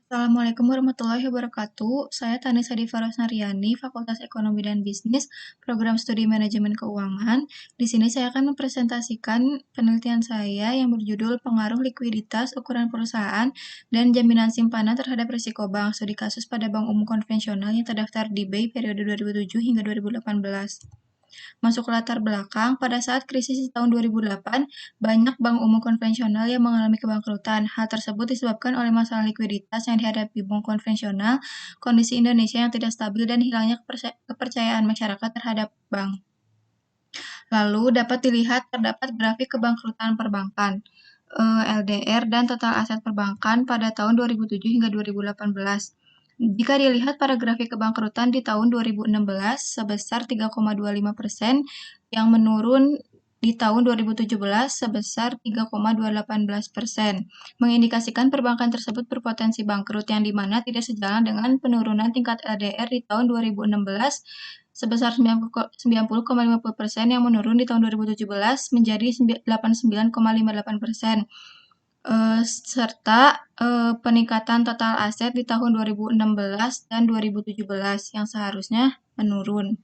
Assalamualaikum warahmatullahi wabarakatuh. Saya Tanisa Diva Rosnariani, Fakultas Ekonomi dan Bisnis, Program Studi Manajemen Keuangan. Di sini saya akan mempresentasikan penelitian saya yang berjudul Pengaruh Likuiditas, Ukuran Perusahaan, dan Jaminan Simpanan Terhadap Risiko Bank, Studi Kasus pada Bank Umum Konvensional yang terdaftar di BI periode 2007 hingga 2018. Masuk latar belakang, pada saat krisis di tahun 2008, banyak bank umum konvensional yang mengalami kebangkrutan. Hal tersebut disebabkan oleh masalah likuiditas yang dihadapi bank konvensional, kondisi Indonesia yang tidak stabil, dan hilangnya kepercayaan masyarakat terhadap bank. Lalu dapat dilihat terdapat grafik kebangkrutan perbankan, LDR, dan total aset perbankan pada tahun 2007 hingga 2018. Jika dilihat pada grafik kebangkrutan di tahun 2016 sebesar 3,25%, yang menurun di tahun 2017 sebesar 3,218%, mengindikasikan perbankan tersebut berpotensi bangkrut, yang dimana tidak sejalan dengan penurunan tingkat LDR di tahun 2016 sebesar 90,50% yang menurun di tahun 2017 menjadi 89,58%. Serta peningkatan total aset di tahun 2016 dan 2017 yang seharusnya menurun.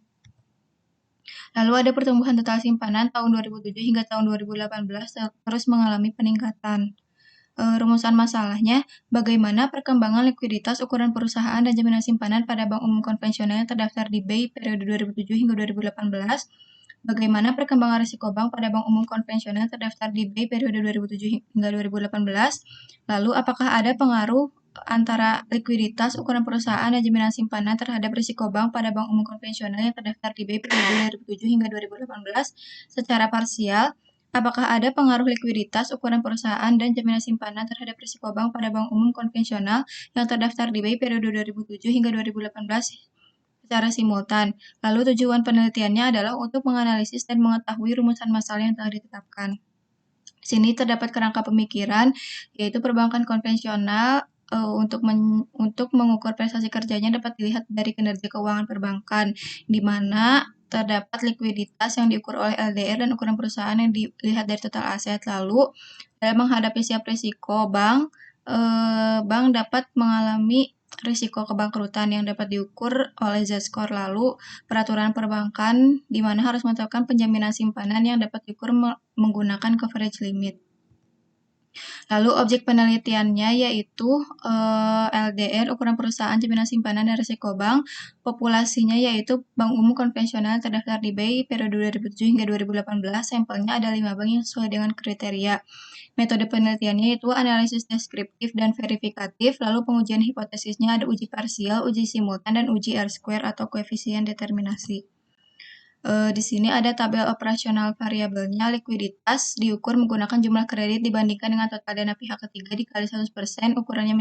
Lalu ada pertumbuhan total simpanan tahun 2007 hingga tahun 2018 terus mengalami peningkatan. Rumusan masalahnya, bagaimana perkembangan likuiditas, ukuran perusahaan, dan jaminan simpanan pada bank umum konvensional yang terdaftar di BI periode 2007 hingga 2018. Bagaimana perkembangan risiko bank pada bank umum konvensional yang terdaftar di BI periode 2007 hingga 2018. Lalu, apakah ada pengaruh antara likuiditas, ukuran perusahaan, dan jaminan simpanan terhadap risiko bank pada bank umum konvensional yang terdaftar di BI periode 2007 hingga 2018 secara parsial? Apakah ada pengaruh likuiditas, ukuran perusahaan, dan jaminan simpanan terhadap risiko bank pada bank umum konvensional yang terdaftar di BI periode 2007 hingga 2018 secara simultan? Lalu tujuan penelitiannya adalah untuk menganalisis dan mengetahui rumusan masalah yang telah ditetapkan. Di sini terdapat kerangka pemikiran, yaitu perbankan konvensional untuk mengukur prestasi kerjanya dapat dilihat dari kinerja keuangan perbankan, di mana terdapat likuiditas yang diukur oleh LDR dan ukuran perusahaan yang dilihat dari total aset. Lalu, dalam menghadapi siap risiko, bank dapat mengalami risiko kebangkrutan yang dapat diukur oleh Z-score. Lalu, peraturan perbankan di mana harus menetapkan penjaminan simpanan yang dapat diukur menggunakan coverage limit. Lalu objek penelitiannya yaitu LDR, ukuran perusahaan, jaminan simpanan, dan risiko bank. Populasinya yaitu bank umum konvensional terdaftar di BI periode 2007 hingga 2018. Sampelnya ada 5 bank yang sesuai dengan kriteria. Metode penelitiannya yaitu analisis deskriptif dan verifikatif. Lalu pengujian hipotesisnya ada uji parsial, uji simultan, dan uji R-square atau koefisien determinasi. Di sini ada tabel operasional variabelnya. Likuiditas diukur menggunakan jumlah kredit dibandingkan dengan total dana pihak ketiga dikali 100%, ukurannya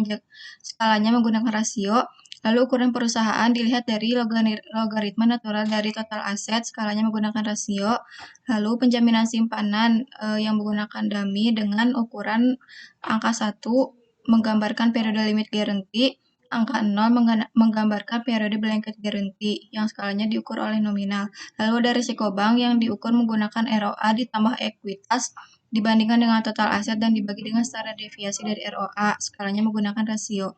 skalanya menggunakan rasio. Lalu ukuran perusahaan dilihat dari logaritma natural dari total aset, skalanya menggunakan rasio. Lalu penjaminan simpanan yang menggunakan dummy dengan ukuran angka 1 menggambarkan periode limit guarantee. Angka 0 menggambarkan periode blanket guarantee yang skalanya diukur oleh nominal. Lalu ada risiko bank yang diukur menggunakan ROA ditambah ekuitas dibandingkan dengan total aset dan dibagi dengan standar deviasi dari ROA, skalanya menggunakan rasio.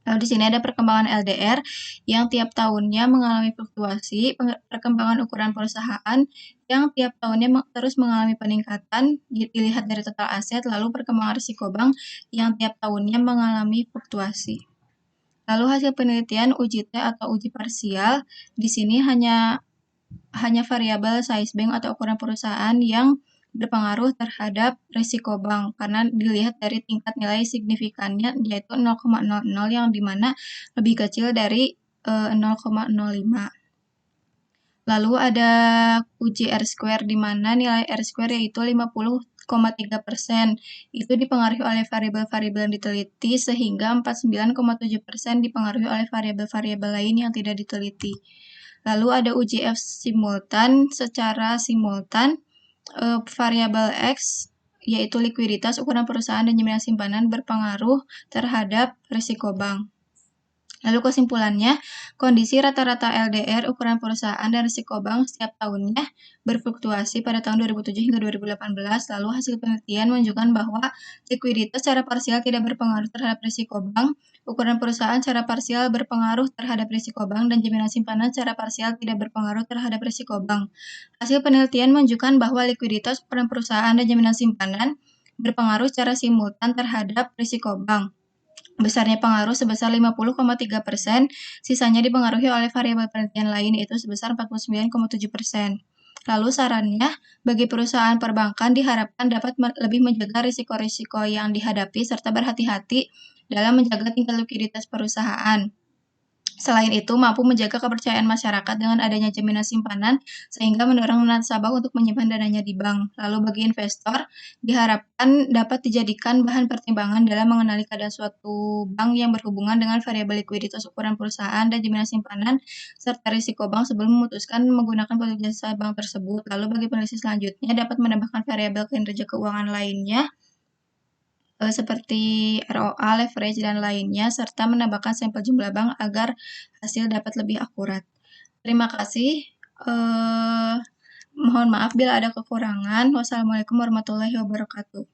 Lalu di sini ada perkembangan LDR yang tiap tahunnya mengalami fluktuasi, perkembangan ukuran perusahaan yang tiap tahunnya terus mengalami peningkatan dilihat dari total aset, lalu perkembangan risiko bank yang tiap tahunnya mengalami fluktuasi. Lalu hasil penelitian uji T atau uji parsial, di sini hanya variabel size bank atau ukuran perusahaan yang berpengaruh terhadap risiko bank karena dilihat dari tingkat nilai signifikannya yaitu 0,00 yang dimana lebih kecil dari 0,05. Lalu ada uji R-square di mana nilai R-square yaitu 50,3%. Itu dipengaruhi oleh variabel-variabel yang diteliti sehingga 49,7% dipengaruhi oleh variabel-variabel lain yang tidak diteliti. Lalu ada uji F simultan. Secara simultan, variabel X yaitu likuiditas, ukuran perusahaan, dan jaminan simpanan berpengaruh terhadap risiko bank. Lalu kesimpulannya, kondisi rata-rata LDR, ukuran perusahaan, dan risiko bank setiap tahunnya berfluktuasi pada tahun 2007 hingga 2018. Lalu hasil penelitian menunjukkan bahwa likuiditas secara parsial tidak berpengaruh terhadap risiko bank, ukuran perusahaan secara parsial berpengaruh terhadap risiko bank, dan jaminan simpanan secara parsial tidak berpengaruh terhadap risiko bank. Hasil penelitian menunjukkan bahwa likuiditas, ukuran perusahaan, dan jaminan simpanan berpengaruh secara simultan terhadap risiko bank. Besarnya pengaruh sebesar 50,3%, sisanya dipengaruhi oleh variabel penelitian lain yaitu sebesar 49,7%. Lalu sarannya, bagi perusahaan perbankan diharapkan dapat lebih menjaga risiko-risiko yang dihadapi serta berhati-hati dalam menjaga tingkat likuiditas perusahaan. Selain itu, mampu menjaga kepercayaan masyarakat dengan adanya jaminan simpanan, sehingga mendorong nasabah untuk menyimpan dananya di bank. Lalu bagi investor, diharapkan dapat dijadikan bahan pertimbangan dalam mengenali keadaan suatu bank yang berhubungan dengan variabel likuiditas, ukuran perusahaan, dan jaminan simpanan, serta risiko bank sebelum memutuskan menggunakan produk jasa bank tersebut. Lalu bagi peneliti selanjutnya, dapat menambahkan variabel kinerja keuangan lainnya, seperti ROA, leverage, dan lainnya, serta menambahkan sampel jumlah bank agar hasil dapat lebih akurat. Terima kasih. Mohon maaf bila ada kekurangan. Wassalamualaikum warahmatullahi wabarakatuh.